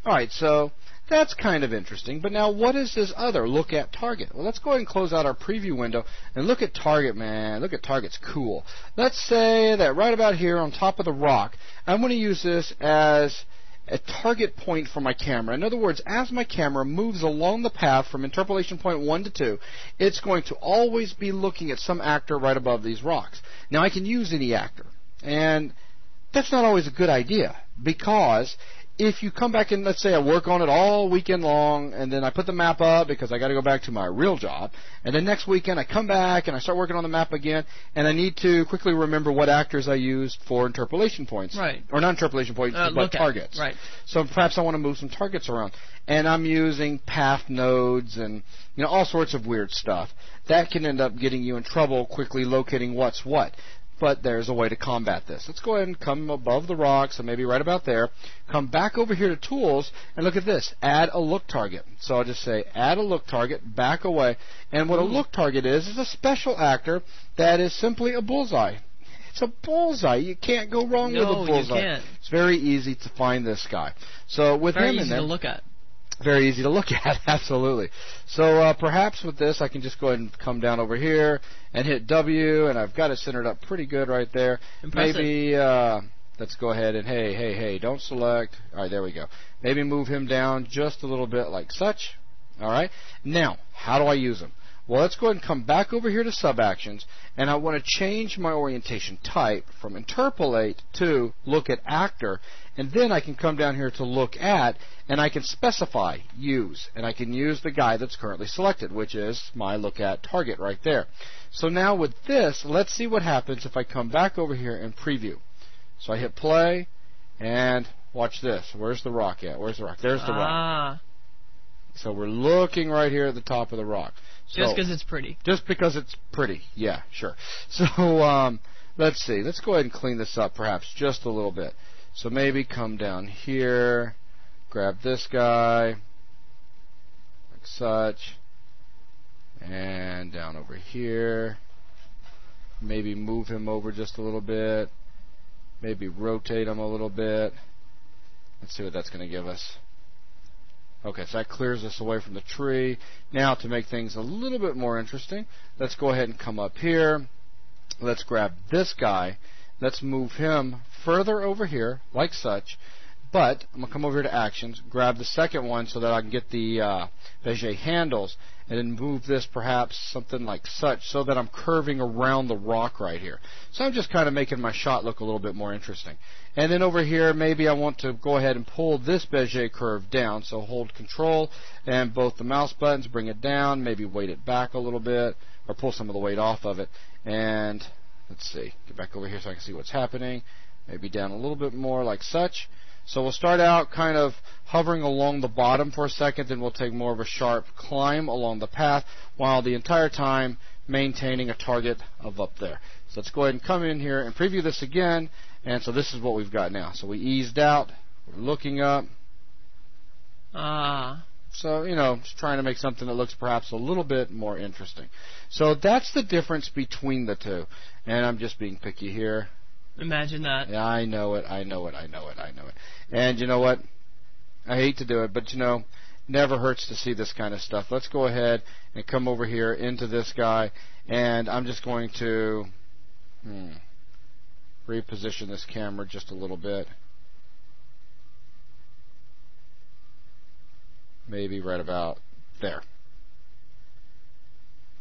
All right, so that's kind of interesting. But now what is this other look at target? Well, let's go ahead and close out our preview window and look at target, man. Look at target's cool. Let's say that right about here on top of the rock, I'm going to use this as a target point for my camera. In other words, as my camera moves along the path from interpolation point 1 to 2, it's going to always be looking at some actor right above these rocks. Now, I can use any actor, and that's not always a good idea, because if you come back and, let's say, I work on it all weekend long, and then I put the map up because I got to go back to my real job, and then next weekend I come back and I start working on the map again, and I need to quickly remember what actors I used for interpolation points. Right. Or not interpolation points, but targets. Right. So perhaps I want to move some targets around. And I'm using path nodes and all sorts of weird stuff. That can end up getting you in trouble quickly locating what's what. But there's a way to combat this. Let's go ahead and come above the rocks, so maybe right about there. Come back over here to Tools, and look at this. Add a look target. So I'll just say Add a look target, back away. And what a look target is a special actor that is simply a bullseye. It's a bullseye. You can't go wrong with a bullseye. You can't. It's very easy to find this guy. So with very him in easy there, to look at. Very easy to look at, absolutely. So perhaps with this, I can just go ahead and come down over here and hit W, and I've got it centered up pretty good right there. Impressive. Maybe let's go ahead and hey, don't select. All right, there we go. Maybe move him down just a little bit like such. All right. Now, how do I use him? Well, let's go ahead and come back over here to Sub-Actions, and I want to change my orientation type from Interpolate to Look at Actor, and then I can come down here to Look At, and I can specify Use, and I can use the guy that's currently selected, which is my Look At target right there. So now with this, let's see what happens if I come back over here and preview. So I hit play, and watch this. Where's the rock at? Where's the rock? There's the rock. So we're looking right here at the top of the rock. So, just because it's pretty. Just because it's pretty. Yeah, sure. So let's see. Let's go ahead and clean this up perhaps just a little bit. So maybe come down here, grab this guy, like such, and down over here. Maybe move him over just a little bit. Maybe rotate him a little bit. Let's see what that's going to give us. Okay, so that clears us away from the tree. Now, to make things a little bit more interesting, let's go ahead and come up here. Let's grab this guy. Let's move him further over here, like such. But I'm going to come over here to Actions, grab the second one so that I can get the Bezier handles, and then move this perhaps something like such so that I'm curving around the rock right here. So I'm just kind of making my shot look a little bit more interesting. And then over here, maybe I want to go ahead and pull this Bezier curve down. So hold Control and both the mouse buttons, bring it down, maybe weight it back a little bit, or pull some of the weight off of it. And let's see, get back over here so I can see what's happening. Maybe down a little bit more like such. So we'll start out kind of hovering along the bottom for a second, then we'll take more of a sharp climb along the path while the entire time maintaining a target of up there. So let's go ahead and come in here and preview this again. And so this is what we've got now. So we eased out, we're looking up. So, just trying to make something that looks perhaps a little bit more interesting. So that's the difference between the two. And I'm just being picky here. Imagine that. Yeah, I know it. And you know what? I hate to do it, but never hurts to see this kind of stuff. Let's go ahead and come over here into this guy, and I'm just going to reposition this camera just a little bit. Maybe right about there.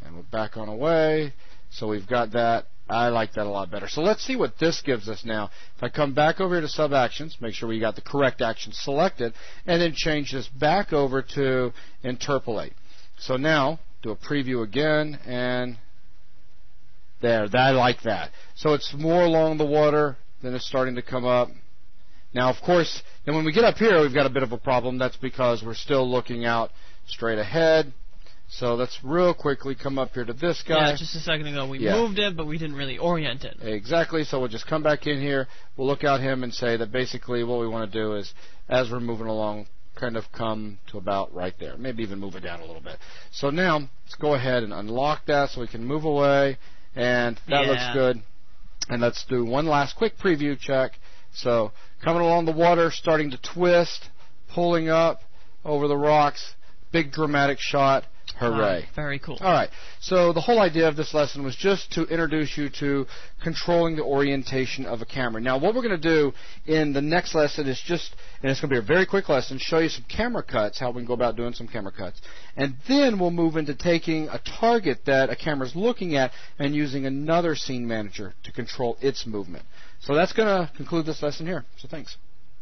And we're back on away. So we've got that. I like that a lot better. So let's see what this gives us now. If I come back over here to Sub-Actions, make sure we got the correct action selected, and then change this back over to Interpolate. So now, do a preview again, and there, I like that. So it's more along the water, then it's starting to come up. Now, of course, then when we get up here, we've got a bit of a problem. That's because we're still looking out straight ahead. So let's real quickly come up here to this guy. Yeah, just a second ago we moved it, but we didn't really orient it. Exactly, so we'll just come back in here. We'll look at him and say that basically what we want to do is, as we're moving along, kind of come to about right there. Maybe even move it down a little bit. So now, let's go ahead and unlock that so we can move away. And that looks good. And let's do one last quick preview check. So coming along the water, starting to twist. pulling up over the rocks, big dramatic shot. Hooray. Wow, very cool. All right. So the whole idea of this lesson was just to introduce you to controlling the orientation of a camera. Now, what we're going to do in the next lesson is just, and it's going to be a very quick lesson, show you some camera cuts, how we can go about doing some camera cuts. And then we'll move into taking a target that a camera is looking at and using another scene manager to control its movement. So that's going to conclude this lesson here. So thanks.